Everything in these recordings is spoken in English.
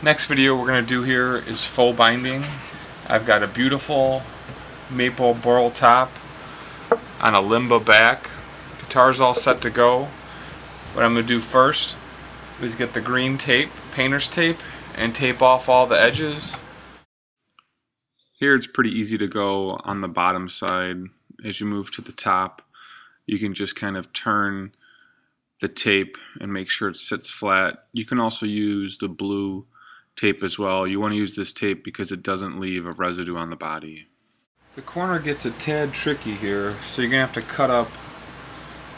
Next video we're going to do here is faux binding. I've got a beautiful maple burl top on a limbo back. Guitar's all set to go. What I'm going to do first is get the green tape, painter's tape, and tape off all the edges. Here it's pretty easy to go on the bottom side. As you move to the top, you can just kind of turn the tape and make sure it sits flat. You can also use the blue tape as well. You want to use this tape because it doesn't leave a residue on the body. The corner gets a tad tricky here, so you're going to have to cut up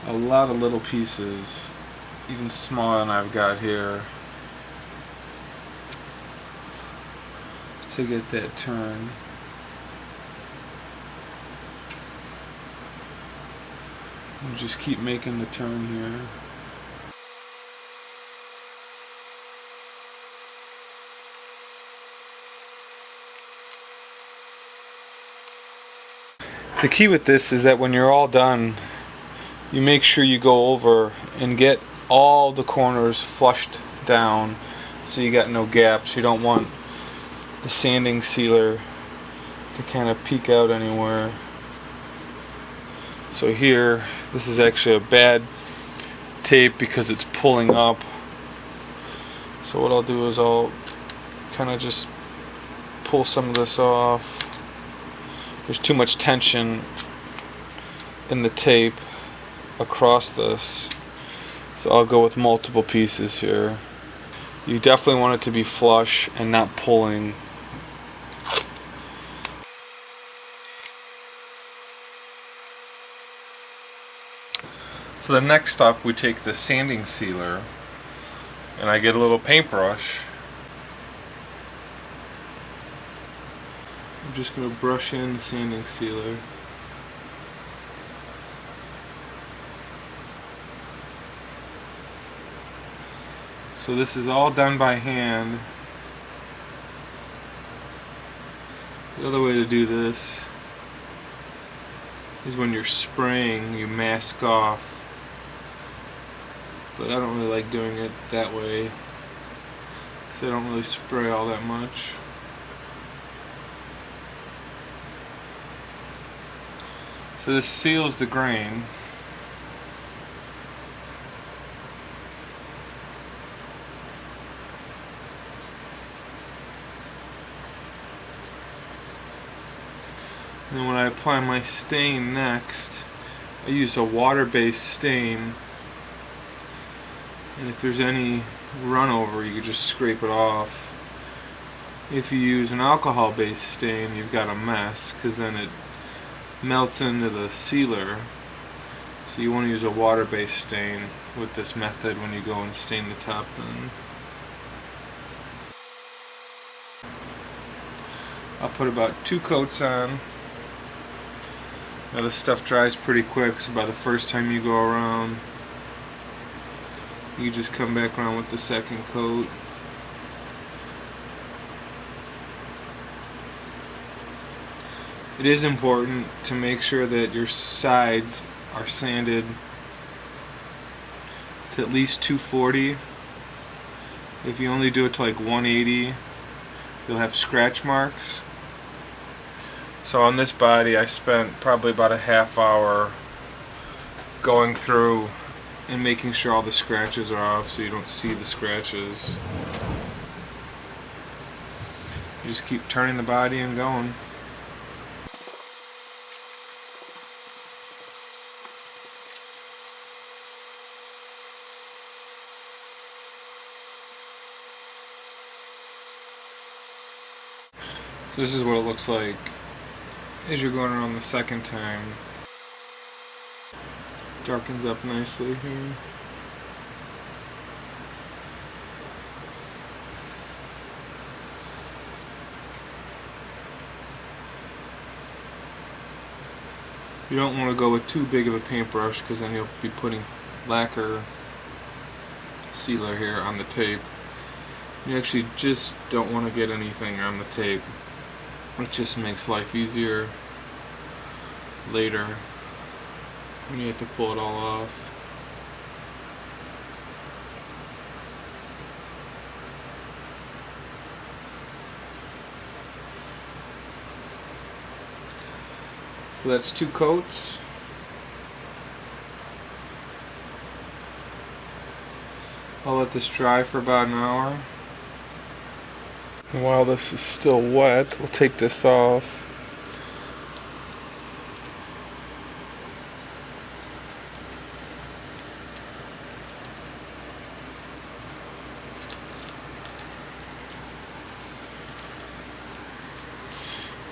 a lot of little pieces, even smaller than I've got here, to get that turn. And just keep making the turn here. The key with this is that when you're all done, you make sure you go over and get all the corners flushed down so you got no gaps. You don't want the sanding sealer to kind of peek out anywhere. So here, this is actually a bad tape because it's pulling up. So what I'll do is I'll kind of just pull some of this off. There's too much tension in the tape across this, so I'll go with multiple pieces here. You definitely want it to be flush and not pulling. So the next step, we take the sanding sealer and I get a little paintbrush. I'm just going to brush in the sanding sealer. So this is all done by hand. The other way to do this is when you're spraying, you mask off. But I don't really like doing it that way because I don't really spray all that much. So this seals the grain. And then when I apply my stain next, I use a water-based stain. And if there's any run over, you can just scrape it off. If you use an alcohol-based stain, you've got a mess because then it melts into the sealer. So you want to use a water-based stain with this method when you go and stain the top then. I'll put about 2 coats on. Now this stuff dries pretty quick, so by the first time you go around, you just come back around with the second coat. It is important to make sure that your sides are sanded to at least 240. If you only do it to like 180, you'll have scratch marks. So on this body I spent probably about a half hour going through and making sure all the scratches are off so you don't see the scratches. You just keep turning the body and going. So this is what it looks like as you're going around the second time. Darkens up nicely here. You don't want to go with too big of a paintbrush because then you'll be putting lacquer sealer here on the tape. You actually just don't want to get anything on the tape. It just makes life easier later when you have to pull it all off. So that's 2 coats. I'll let this dry for about an hour. And while this is still wet, we'll take this off.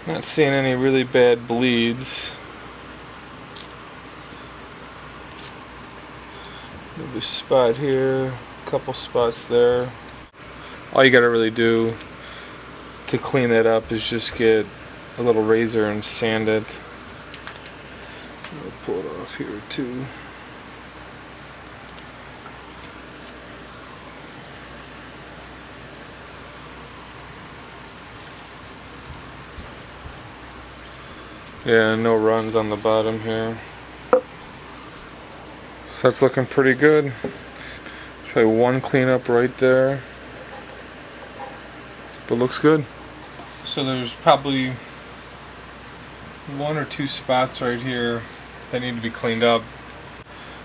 Not seeing any really bad bleeds. Maybe a spot here, a couple spots there. All you gotta really do to clean that up is just get a little razor and sand it. I'll pull it off here too. Yeah, no runs on the bottom here. So that's looking pretty good. Try one cleanup right there. But looks good. So there's probably 1 or 2 spots right here that need to be cleaned up.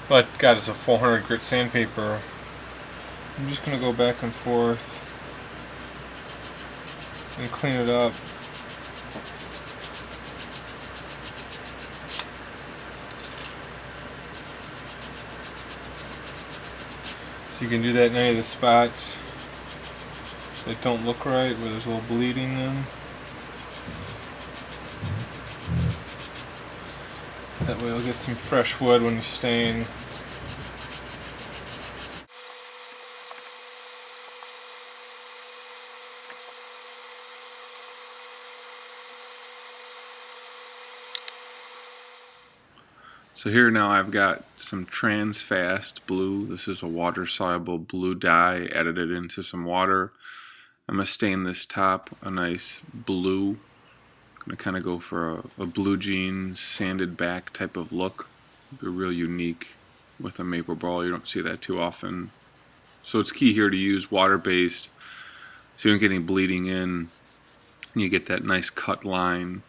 But God, it's a 400 grit sandpaper. I'm just gonna go back and forth and clean it up. So you can do that in any of the spots that don't look right, where there's a little bleeding in. That way you'll get some fresh wood when you stain. So here now I've got some Trans Fast blue. This is a water soluble blue dye. Added it into some water. I'm going to stain this top a nice blue. I'm going to kind of go for a blue jeans sanded back type of look. Be real unique with a maple ball. You don't see that too often. So it's key here to use water based so you don't get any bleeding in and you get that nice cut line.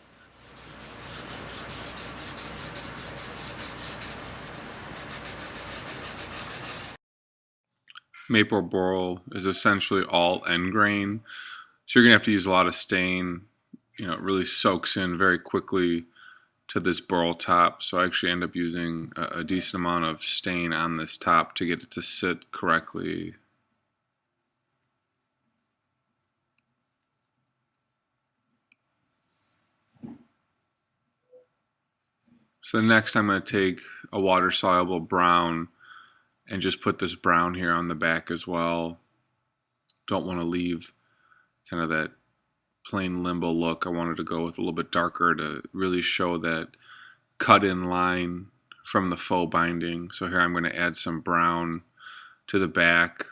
Maple burl is essentially all end grain, so you're gonna have to use a lot of stain. You know, it really soaks in very quickly to this burl top, so I actually end up using a decent amount of stain on this top to get it to sit correctly. So next I'm going to take a water soluble brown and just put this brown here on the back as well. Don't want to leave kind of that plain limbo look. I wanted to go with a little bit darker to really show that cut in line from the faux binding. So here I'm going to add some brown to the back.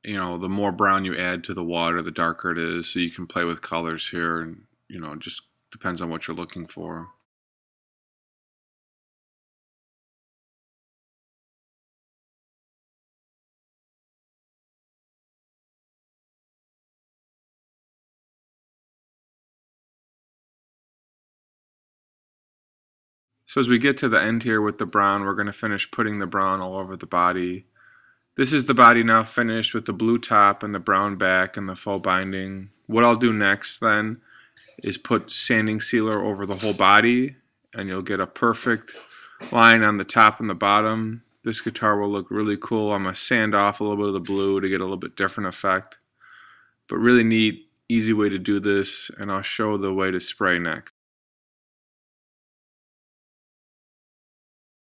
You know, the more brown you add to the water, the darker it is. So you can play with colors here, and you know, it just depends on what you're looking for. So as we get to the end here with the brown, we're going to finish putting the brown all over the body. This is the body now finished with the blue top and the brown back and the faux binding. What I'll do next then is put sanding sealer over the whole body, and you'll get a perfect line on the top and the bottom. This guitar will look really cool. I'm going to sand off a little bit of the blue to get a little bit different effect. But really neat, easy way to do this, and I'll show the way to spray next.